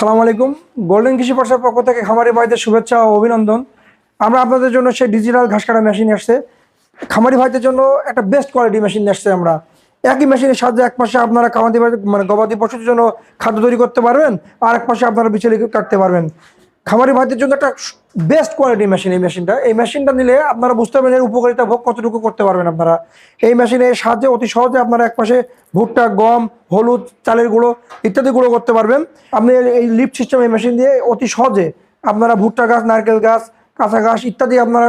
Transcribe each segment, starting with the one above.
আসসালামু আলাইকুম। গোল্ডেন কৃষি পার্টসের পক্ষ থেকে খামারি ভাইদের শুভেচ্ছা ও অভিনন্দন। আমরা আপনাদের জন্য সেই ডিজিটাল ঘাস কাটা মেশিন আসছে। খামারি ভাইদের জন্য একটা বেস্ট কোয়ালিটি মেশিন আসছে। আমরা একই মেশিনের সাহায্যে এক পাশে আপনারা খামারি মানে গবাদি পশুর জন্য খাদ্য তৈরি করতে পারবেন, আর এক পাশে আপনারা বিচলি কাটতে পারবেন। খামারি ভাইদের জন্য একটা বেস্ট কোয়ালিটি মেশিন। এই মেশিনটা নিলে আপনারা বুঝতে পারবেন এর উপকারিতা ভোগ কতটুকু করতে পারবেন। আপনারা এই মেশিনের সাহায্যে অতি সহজে আপনারা এক পাশে ভুট্টা, গম, হলুদ, চালের গুঁড়ো ইত্যাদি গুঁড়ো করতে পারবেন। আপনি এই লিফট সিস্টেম এই মেশিন দিয়ে অতি সহজে আপনারা ভুট্টা গাছ, নারকেল গাছ, কাঁচা ঘাস ইত্যাদি আপনারা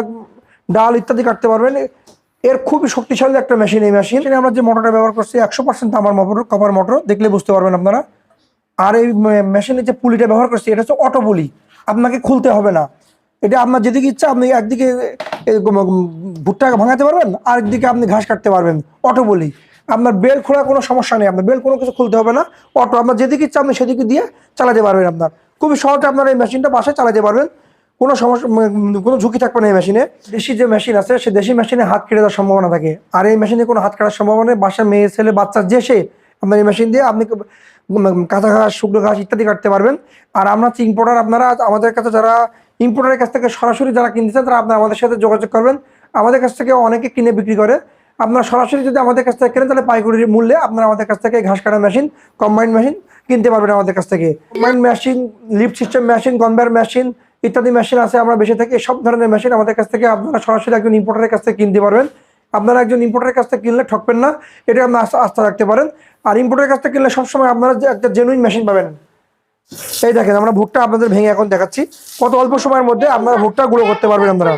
ডাল ইত্যাদি কাটতে পারবেন। এর খুবই শক্তিশালী একটা মেশিন। এই মেশিন আমরা যে মোটরটা ব্যবহার করছি 100% তামার মোটর, কপার মোটর, দেখলে বুঝতে পারবেন আপনারা। আর এই মেশিনের যে পুলিটা ব্যবহার করছি এটা হচ্ছে অটো পুলি, আপনাকে খুলতে হবে না। এটা আপনার যেদিকে ইচ্ছা আপনি একদিকে ভুট্টা ভাঙাতে পারবেন, আরেকদিকে আপনি ঘাস কাটতে পারবেন। অটো পুলি, আপনার বেল খোলার কোনো সমস্যা নেই, আপনার বেল কোনো কিছু খুলতে হবে না। অটো আপনার যেদিকে ইচ্ছা আপনি সেদিকে দিয়ে চালাতে পারবেন। আপনার খুবই সহজে আপনার এই মেশিনটা বাসায় চালাতে পারবেন, কোনো সমস্যা কোনো ঝুঁকি থাকবে না। এই মেশিনে দেশি যে মেশিন আছে সে দেশি মেশিনে হাত কেটে দেওয়ার সম্ভাবনা থাকে, আর এই মেশিনে কোনো হাত কাটার সম্ভাবনা নেই। বাসায় মেয়ে ছেলে বাচ্চা যে সে আপনার এই মেশিন দিয়ে আপনি কাঁচা ঘাস, শুকনো ঘাস ইত্যাদি কাটতে পারবেন। আর আমরা হচ্ছে ইম্পোর্টার, আপনারা আমাদের কাছে যারা ইম্পোর্টারের কাছ থেকে সরাসরি যারা কিনতেছেন তারা আপনারা আমাদের সাথে যোগাযোগ করবেন। আমাদের কাছ থেকে অনেকে কিনে বিক্রি করে। আপনারা সরাসরি যদি আমাদের কাছ থেকে কেনেন তাহলে পাইকারি মূল্যে আপনারা আমাদের কাছ থেকে ঘাস কাটা মেশিন, কম্বাইন মেশিন কিনতে পারবেন আমাদের কাছ থেকে। Combine machine, lift system machine, conveyor machine ইত্যাদি মেশিন আছে আমরা বেশি থেকে। সব ধরনের মেশিন আমাদের কাছ থেকে আপনারা সরাসরি একজন ইম্পোর্টারের কাছ থেকে কিনতে পারবেন। আপনারা একজন ইম্পোর্টারের কাছ থেকে কিনলে ঠকবেন না, এটা আপনার আস্থা রাখতে পারেন। আর ইম্পোর্টারের কাছ থেকে কিনলে সবসময় আপনারা যে একটা জেনুইন মেশিন পাবেন। এই দেখেন আমরা ভুট্টা আপনাদের ভেঙে এখন দেখাচ্ছি, কত অল্প সময়ের মধ্যে আপনারা ভুট্টা গুঁড়ো করতে পারবেন। আপনারা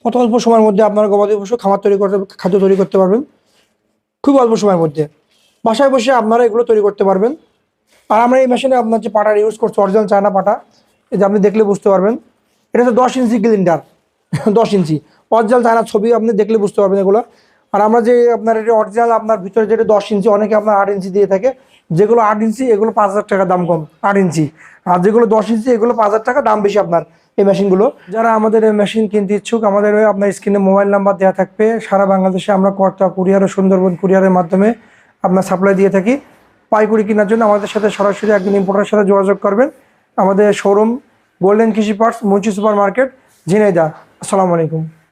কত অল্প সময়ের মধ্যে আপনারা গবাদি পশু খামার তৈরি করতে, খাদ্য তৈরি করতে পারবেন খুব অল্প সময়ের মধ্যে। বাসায় বসে আপনারা এগুলো তৈরি করতে পারবেন। আর আমরা এই মেশিনে আপনার যে পাটার ইউজ করছি অরিজিনাল চায়না পাটা, এই যে আপনি দেখলে বুঝতে পারবেন। এটা হচ্ছে 10 ইঞ্চি সিলিন্ডার, 10 ইঞ্চি অরিজিনাল চায়না, ছবি আপনি দেখলে বুঝতে পারবেন এগুলো। আর আমরা যে আপনার এটা অরিজিনাল, আপনার ভিতরে যেটা 10 ইঞ্চি, অনেকে আপনার 8 ইঞ্চি দিয়ে থাকে। যেগুলো 8 ইঞ্চি এগুলো 5,000 টাকা দাম কম, 8 ইঞ্চি। আর যেগুলো 10 ইঞ্চি এগুলো 5,000 টাকা দাম বেশি আপনার এই মেশিনগুলো। যারা আমাদের এই মেশিন কিনতে ইচ্ছুক, আমাদের আপনার স্ক্রিনে মোবাইল নাম্বার দেওয়া থাকবে। সারা বাংলাদেশে আমরা কর্তা কুরিয়ার ও সুন্দরবন কুরিয়ারের মাধ্যমে আপনার সাপ্লাই দিয়ে থাকি। পাইকারি কেনার জন্য আমাদের সাথে সরাসরি একজন ইম্পোর্টারের সাথে যোগাযোগ করবেন। আমাদের শোরুম গোল্ডেন কৃষি parts, Munshi super market, Jhenaidah. আসসালামু আলাইকুম।